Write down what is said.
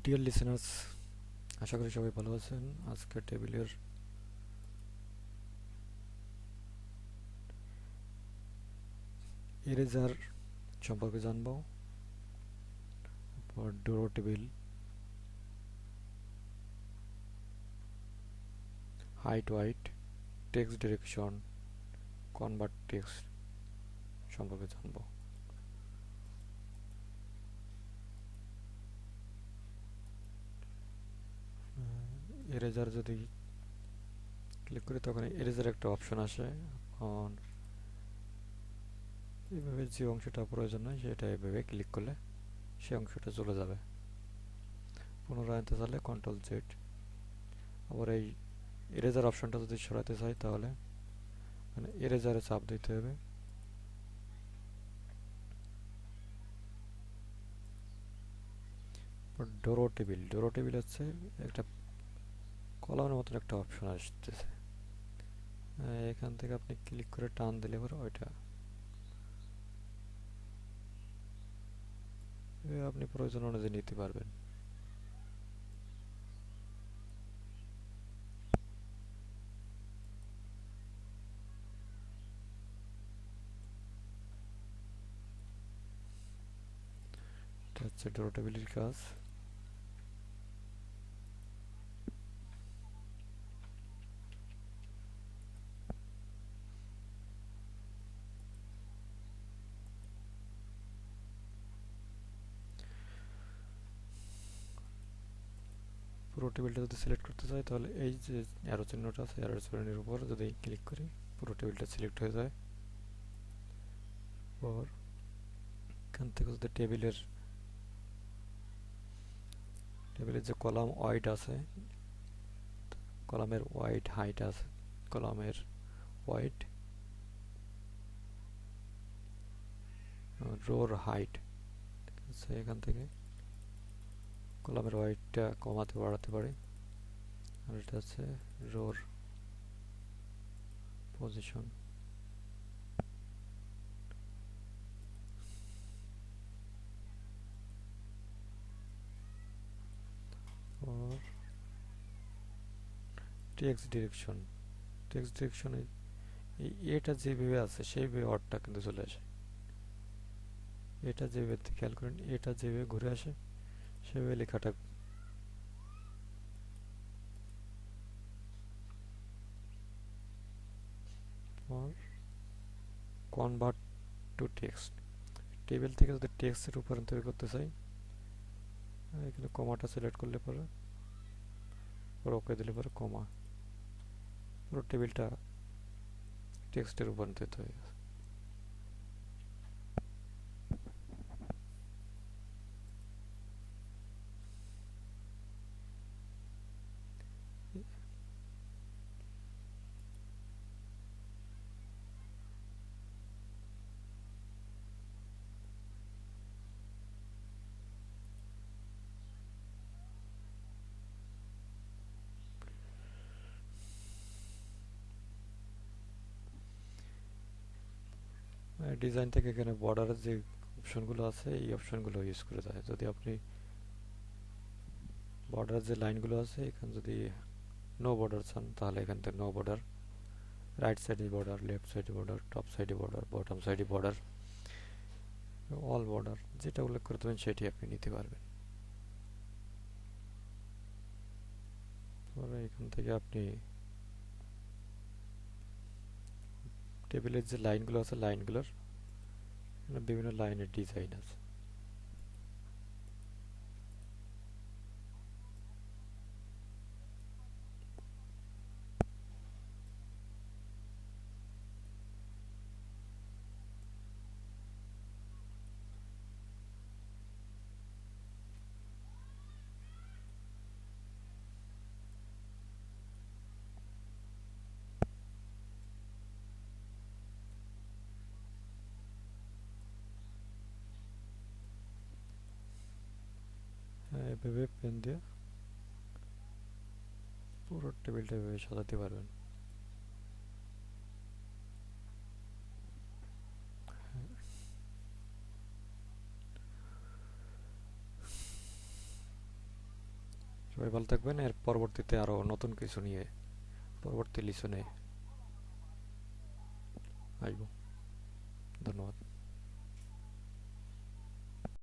Dear listeners, আশা করি সবাই ভালো আছেন। আজকে টেবিলের ইরেজার সম্পর্কে জানবো। Draw table, height width, text direction, convert text সম্পর্কে জানবো। ইরেজার যদি ক্লিক করি তখন ইরেজার একটা অপশন আসে। এখন এইভাবে যে অংশটা প্রয়োজন নয় সেটা এভাবে ক্লিক করলে সেই অংশটা চলে যাবে। পুনরায় আনতে চাইলে কন্ট্রোল জেড। আবার এই ইরেজার অপশনটা যদি সরাতে চাই তাহলে মানে ইরেজারে চাপ দিতে হবে। ডোরো টেবিল হচ্ছে একটা কলামের মতন একটা অপশন আসতেছে। এখান থেকে আপনি ক্লিক করে টান দিলে পরে ওইটা আপনি প্রয়োজন অনুযায়ী নিতে পারবেন। এটা হচ্ছে ডোরো টেবিলের কাজ। পুরো টেবিলটা যদি সিলেক্ট করতে চাই তাহলে এই যে অ্যারো চিহ্নটা আছে অ্যারো চিহ্নের উপর যদি ক্লিক করি পুরো টেবিলটা সিলেক্ট হয়ে যায়। পর এখান থেকে যদি টেবিলের যে কলাম ওয়াইড আছে, কলামের ওয়াইড হাইট আছে, কলামের ওয়াইড রোর হাইট আছে, এখান থেকে কলামের ওয়াইডটা কমাতে বাড়াতে পারি। আর এটা হচ্ছে রোর পজিশন। और টেক্সট ডিরেকশনে এটা যেভাবে আছে সেইভাবে অর্ডটা কিন্তু চলে আসে। এটা যেভাবে খেয়াল করেন, এটা যেভাবে ঘুরে আসে সেভাবে লেখাটা। কনভার্ট টু টেক্সট, টেবিল থেকে যদি টেক্সটের রূপান্তর করতে চাই এখানে কমাটা সিলেক্ট করলে পরে ওকে দিলে পরে কমা পুরো টেবিলটা টেক্সটে রূপান্তরিত হয়ে গেছে। ডিজাইন থেকে এখানে বর্ডারের যে অপশনগুলো আছে এই অপশনগুলো ইউজ করে যায়। যদি আপনি বর্ডারের যে লাইনগুলো আছে এখানে যদি নো বর্ডার চান তাহলে এখান থেকে নো বর্ডার, রাইট সাইডে বর্ডার, লেফট সাইডে বর্ডার, টপ সাইডে বর্ডার, বটম সাইডে বর্ডার, অল বর্ডার যেটা উল্লেখ করতে পারেন সেটি আপনি নিতে পারবেন। পরে এখান থেকে আপনি টেবিলের যে লাইনগুলো আছে লাইনগুলোর বিভিন্ন লাইনের ডিজাইন আছে। এভাবে পেন দিয়ে পুরো টেবিলটা এভাবে সাজাতে পারবেন। সবাই ভালো থাকবেন। এর পরবর্তীতে আরও নতুন কিছু নিয়ে পরবর্তী লিসনে আসবো। ধন্যবাদ।